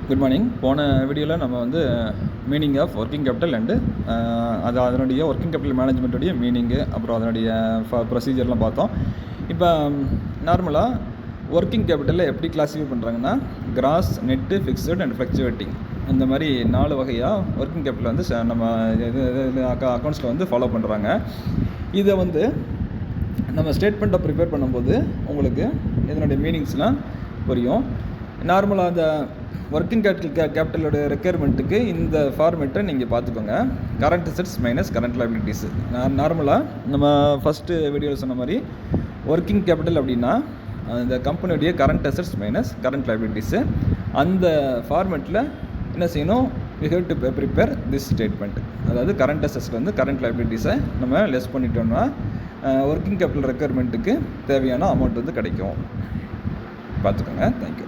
Good morning. போன வீடியோவில் நம்ம வந்து meaning of working capital and அதனுடைய ஒர்க்கிங் கேபிட்டல் மேனேஜ்மெண்ட்டுடைய மீனிங்கு, அப்புறம் அதனுடைய ப்ரொசீஜர்லாம் பார்த்தோம். இப்போ நார்மலாக ஒர்க்கிங் கேபிட்டலில் எப்படி கிளாஸிஃபை பண்ணுறாங்கன்னா, cross, net, fixed and fluctuating, இந்த மாதிரி 4 வகையாக ஒர்க்கிங் கேபிட்டல் வந்து நம்ம அக்கௌண்ட்ஸில் வந்து ஃபாலோ பண்ணுறாங்க. இதை வந்து நம்ம ஸ்டேட்மெண்ட்டை ப்ரிப்பேர் பண்ணும்போது உங்களுக்கு இதனுடைய மீனிங்ஸ்லாம் புரியும். நார்மலாக அந்த ஒர்க்கிங் கேபிட்டலோட ரெக்குயர்மெண்ட்டுக்கு இந்த ஃபார்மேட்டை நீங்கள் பார்த்துக்கோங்க. Current assets minus current liabilities. நார்மலாக நம்ம ஃபஸ்ட்டு வீடியோவில் சொன்ன மாதிரி ஒர்க்கிங் கேபிட்டல் அப்படின்னா அந்த கம்பெனியுடைய கரண்ட் அசெட்ஸ் மைனஸ் கரண்ட் லைபிலிட்டிஸு. அந்த ஃபார்மேட்டில் என்ன செய்யணும்? we have to prepare this statement. அதாவது கரண்ட் அசெட்ஸ்ல வந்து கரண்ட் லைபிலிட்டிஸை நம்ம லெஸ் பண்ணிட்டோம்னா ஒர்க்கிங் கேபிட்டல் ரெக்குயர்மெண்ட்டுக்கு தேவையான அமௌண்ட் வந்து கிடைக்கும். பார்த்துக்கோங்க. தேங்க்யூ.